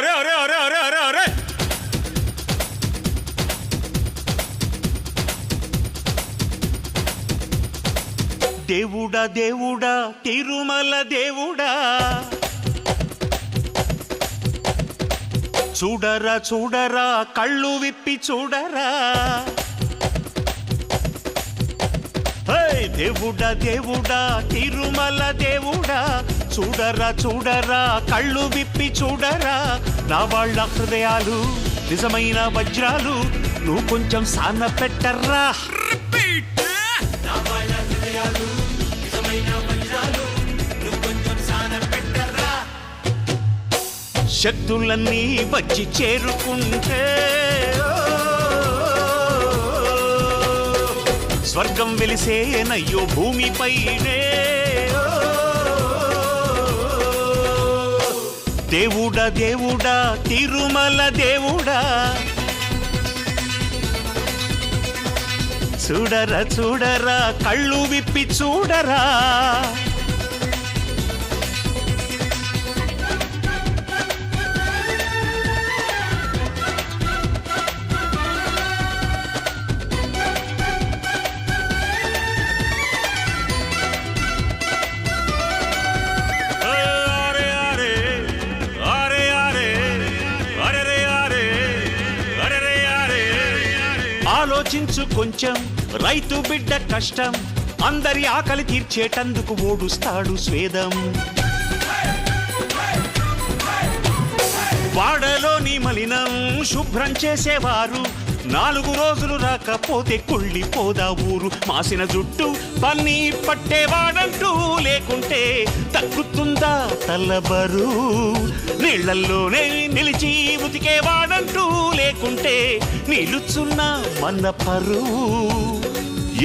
అరే అరే అరే అరే అరే అరే దేవుడా దేవుడా తిరుమల దేవుడా చూడరా చూడరా కళ్ళు విప్పి చూడరా దేవుడా దేవుడా తిరుమల దేవుడా చూడరా చూడరా కళ్ళు విప్పి చూడరా నా వాళ్ళ హృదయాలు నిజమైన వజ్రాలు నువ్వు కొంచెం సాన పెట్టర్రా శక్తులన్నీ వచ్చి చేరుకుంటే స్వర్గం వెలిసేనయ్యో భూమిపైనే దేవుడా దేవుడా తిరుమల దేవుడా చూడరా చూడరా కళ్ళు విప్పి చూడరా ఆలోచించు కొంచెం రైతు బిడ్డ కష్టం అందరి ఆకలి తీర్చేటందుకు ఓడుస్తాడు స్వేదం వాడలోని మలినం శుభ్రం చేసేవారు 4 రోజులు రాకపోతే కుళ్ళిపోదా ఊరు మాసిన జుట్టు పన్ని పట్టేవాడంటూ లేకుంటే తగ్గుతుందా తలబరు నీళ్లల్లోనే నిలిచి ఉతికేవాడంటూ లేకుంటే నిలుచున్నా మన పరువు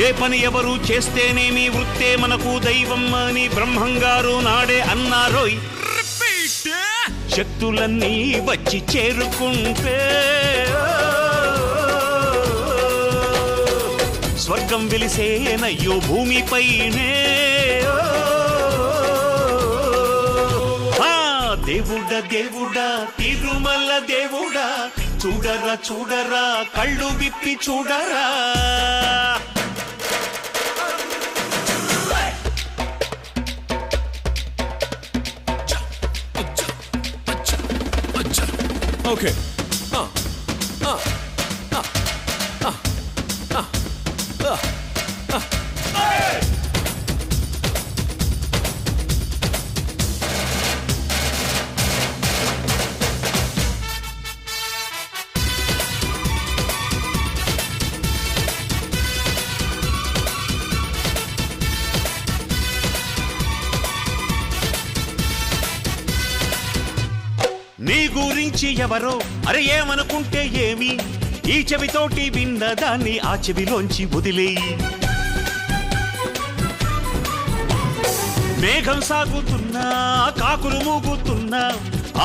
ఏ పని ఎవరు చేస్తేనేమి వృత్తే మనకు దైవం అని బ్రహ్మంగారు నాడే అన్నారోయ్ శక్తులన్నీ వచ్చి చేరుకుంటే స్వర్గం వెలిసేనయ్యో భూమిపైనే దేవుడా దేవుడా తిరుమల దేవుడా చూడరా చూడరా కళ్ళు విప్పి చూడరా ఓకే నీ గురించి ఎవరో అరే ఏమనుకుంటే ఏమి ఈ చెవితోటి విన్నదాన్ని ఆ చెవిలోంచి వదిలేయి మేఘం సాగుతున్నా కాకులు మూగుతున్నా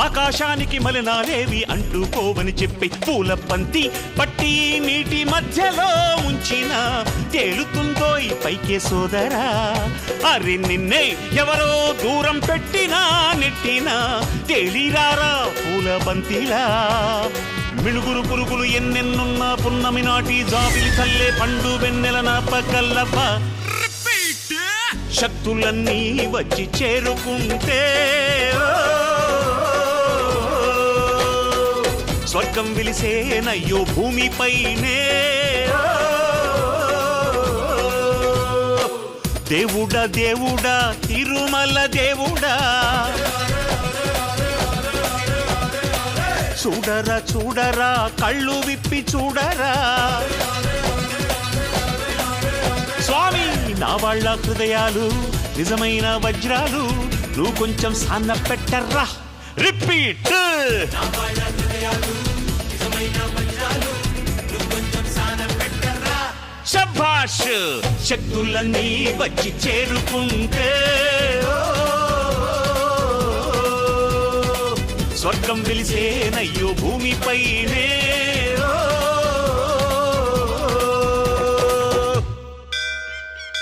ఆకాశానికి మలినాలేవి అంటుకోవని చెప్పి పూల పంతి పట్టి నీటి మధ్యలో ఉంచిన తేలుతుందో ఈ పైకే సోదరా అరే నిన్నే ఎవరో దూరం పెట్టినా నెట్టినా తేలిరారా పూల బంతిలా మిణుగురు పురుగులు ఎన్నెన్నున్నా పున్నమి నాటి జాబిలి చల్లే పండు వెన్నెల నాపకల్లవ్వ శక్తులన్నీ వచ్చి చేరుకుంటే స్వర్గం వెలిసేనయ్యో భూమిపైనే దేవుడా దేవుడా తిరుమల దేవుడా చూడరా చూడరా కళ్ళు విప్పి చూడరా స్వామి నా వాళ్ళ హృదయాలు నిజమైన వజ్రాలు నువ్వు కొంచెం సాన్న పెట్టర్రా రిపీట్ శభాష్ శక్తులన్నీ వచ్చి చేరుకుంటే స్వర్గం వెలిసేనయ్యో భూమిపైనే